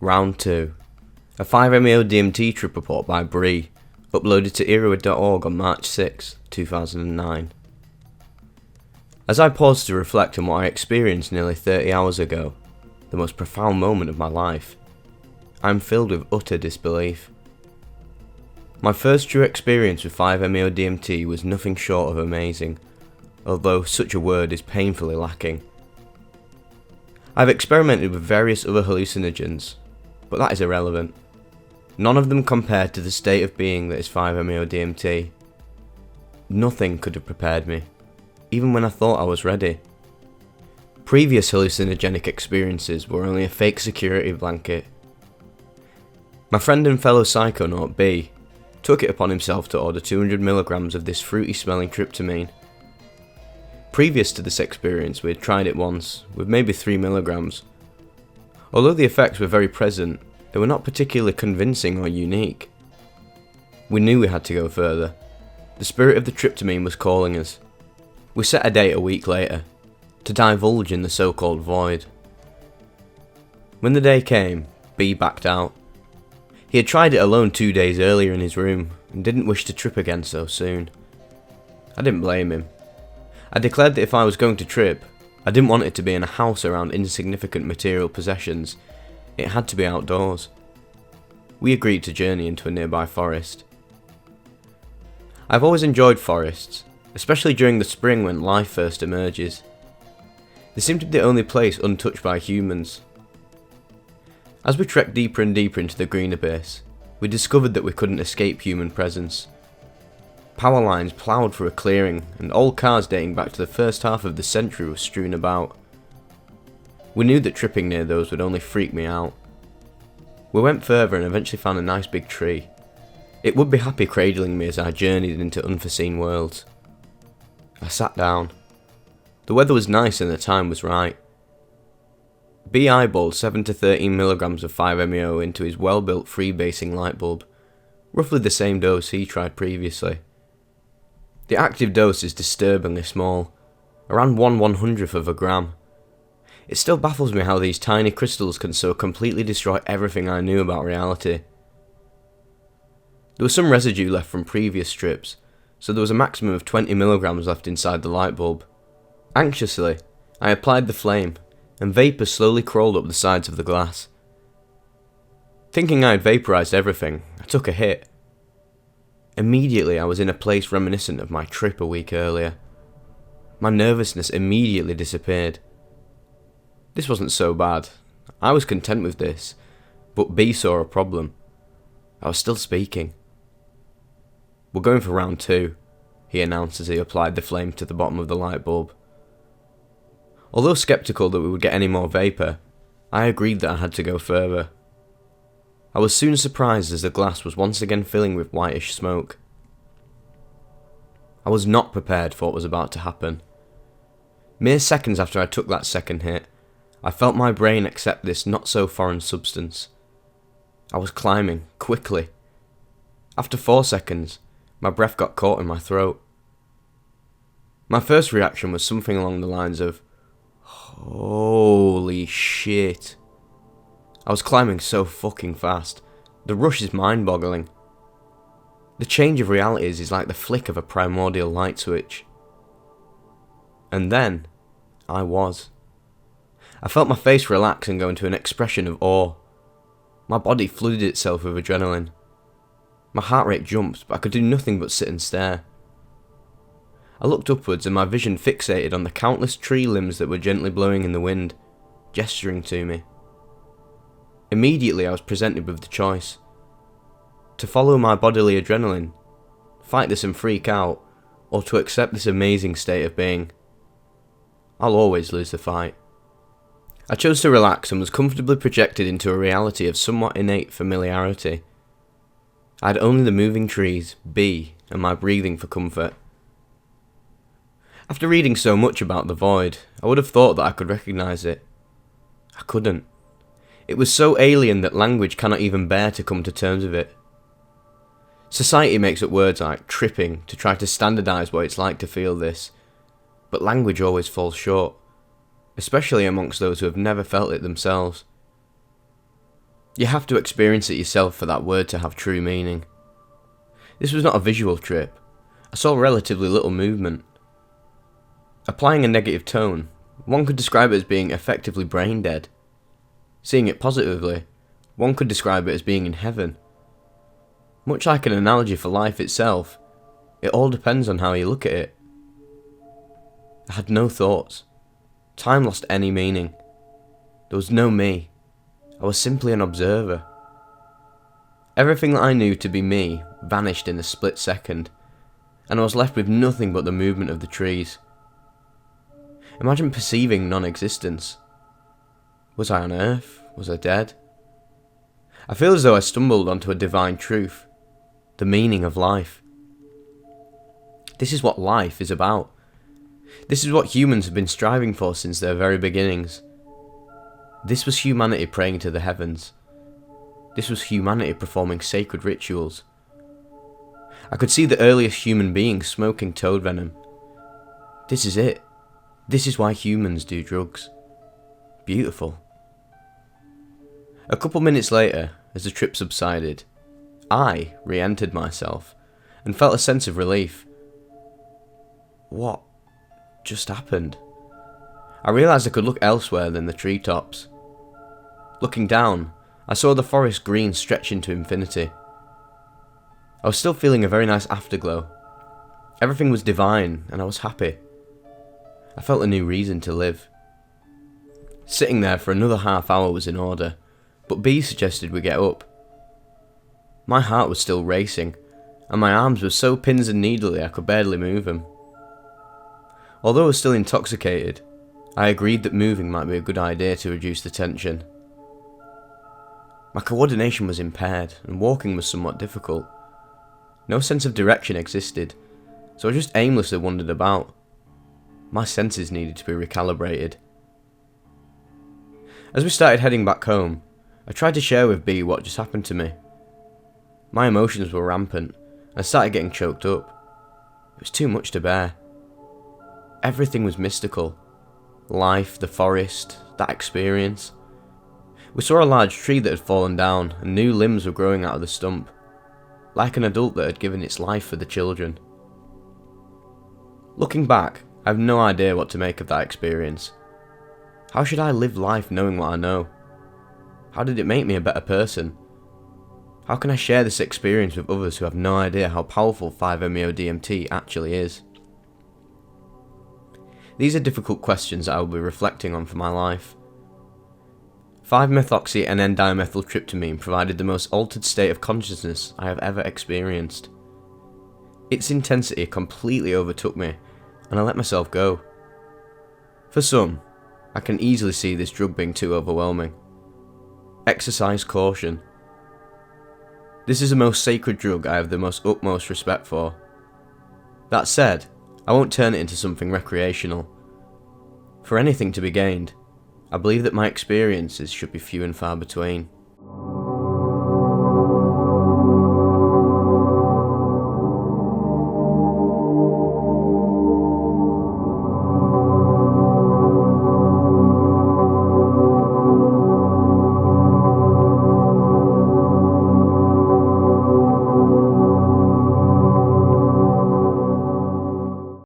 Round 2. A 5-MeO DMT trip report by Bree, uploaded to earwig.org on March 6, 2009. As I pause to reflect on what I experienced nearly 30 hours ago, the most profound moment of my life, I am filled with utter disbelief. My first true experience with 5-MeO DMT was nothing short of amazing, although such a word is painfully lacking. I've experimented with various other hallucinogens, but that is irrelevant. None of them compared to the state of being that is 5-MeO DMT. Nothing could have prepared me, even when I thought I was ready. Previous hallucinogenic experiences were only a fake security blanket. My friend and fellow psychonaut B took it upon himself to order 200 milligrams of this fruity smelling tryptamine. Previous to this experience, we had tried it once, with maybe 3 milligrams. Although the effects were very present, they were not particularly convincing or unique. We knew we had to go further. The spirit of the tryptamine was calling us. We set a date a week later, to divulge in the so-called void. When the day came, B backed out. He had tried it alone 2 days earlier in his room, and didn't wish to trip again so soon. I didn't blame him. I declared that if I was going to trip, I didn't want it to be in a house around insignificant material possessions. It had to be outdoors. We agreed to journey into a nearby forest. I've always enjoyed forests, especially during the spring when life first emerges. They seem to be the only place untouched by humans. As we trekked deeper and deeper into the green abyss, we discovered that we couldn't escape human presence. Power lines ploughed through a clearing, and old cars dating back to the first half of the century were strewn about. We knew that tripping near those would only freak me out. We went further and eventually found a nice big tree. It would be happy cradling me as I journeyed into unforeseen worlds. I sat down. The weather was nice and the time was right. B eyeballed 7 to 13 milligrams of 5-MeO into his well-built freebasing light bulb, roughly the same dose he tried previously. The active dose is disturbingly small, around 1/100th of a gram. It still baffles me how these tiny crystals can so completely destroy everything I knew about reality. There was some residue left from previous strips, so there was a maximum of 20 milligrams left inside the light bulb. Anxiously, I applied the flame, and vapour slowly crawled up the sides of the glass. Thinking I had vaporised everything, I took a hit. Immediately I was in a place reminiscent of my trip a week earlier. My nervousness immediately disappeared. This wasn't so bad. I was content with this, but B saw a problem. I was still speaking. "We're going for round 2, he announced as he applied the flame to the bottom of the light bulb. Although sceptical that we would get any more vapour, I agreed that I had to go further. I was soon surprised as the glass was once again filling with whitish smoke. I was not prepared for what was about to happen. Mere seconds after I took that second hit, I felt my brain accept this not-so-foreign substance. I was climbing, quickly. After 4 seconds, my breath got caught in my throat. My first reaction was something along the lines of, "Holy shit." I was climbing so fucking fast. The rush is mind-boggling. The change of realities is like the flick of a primordial light switch. And then, I was. I felt my face relax and go into an expression of awe. My body flooded itself with adrenaline. My heart rate jumped, but I could do nothing but sit and stare. I looked upwards and my vision fixated on the countless tree limbs that were gently blowing in the wind, gesturing to me. Immediately I was presented with the choice. To follow my bodily adrenaline, fight this and freak out, or to accept this amazing state of being. I'll always lose the fight. I chose to relax and was comfortably projected into a reality of somewhat innate familiarity. I had only the moving trees, B, and my breathing for comfort. After reading so much about the void, I would have thought that I could recognise it. I couldn't. It was so alien that language cannot even bear to come to terms with it. Society makes up words like tripping to try to standardise what it's like to feel this, but language always falls short, especially amongst those who have never felt it themselves. You have to experience it yourself for that word to have true meaning. This was not a visual trip. I saw relatively little movement. Applying a negative tone, one could describe it as being effectively brain dead. Seeing it positively, one could describe it as being in heaven. Much like an analogy for life itself, it all depends on how you look at it. I had no thoughts. Time lost any meaning. There was no me. I was simply an observer. Everything that I knew to be me vanished in a split second, and I was left with nothing but the movement of the trees. Imagine perceiving non-existence. Was I on Earth? Was I dead? I feel as though I stumbled onto a divine truth, the meaning of life. This is what life is about. This is what humans have been striving for since their very beginnings. This was humanity praying to the heavens. This was humanity performing sacred rituals. I could see the earliest human beings smoking toad venom. This is it. This is why humans do drugs. Beautiful. A couple minutes later, as the trip subsided, I re-entered myself and felt a sense of relief. What just happened? I realised I could look elsewhere than the treetops. Looking down, I saw the forest green stretch into infinity. I was still feeling a very nice afterglow. Everything was divine and I was happy. I felt a new reason to live. Sitting there for another half hour was in order, but B suggested we get up. My heart was still racing, and my arms were so pins and needly I could barely move them. Although I was still intoxicated, I agreed that moving might be a good idea to reduce the tension. My coordination was impaired, and walking was somewhat difficult. No sense of direction existed, so I just aimlessly wandered about. My senses needed to be recalibrated. As we started heading back home, I tried to share with B what just happened to me. My emotions were rampant, and I started getting choked up. It was too much to bear. Everything was mystical. Life, the forest, that experience. We saw a large tree that had fallen down, and new limbs were growing out of the stump, like an adult that had given its life for the children. Looking back, I have no idea what to make of that experience. How should I live life knowing what I know? How did it make me a better person? How can I share this experience with others who have no idea how powerful 5-MeO-DMT actually is? These are difficult questions that I will be reflecting on for my life. 5-methoxy and N-dimethyltryptamine provided the most altered state of consciousness I have ever experienced. Its intensity completely overtook me, and I let myself go. For some, I can easily see this drug being too overwhelming. Exercise caution. This is the most sacred drug I have the most utmost respect for. That said, I won't turn it into something recreational. For anything to be gained, I believe that my experiences should be few and far between.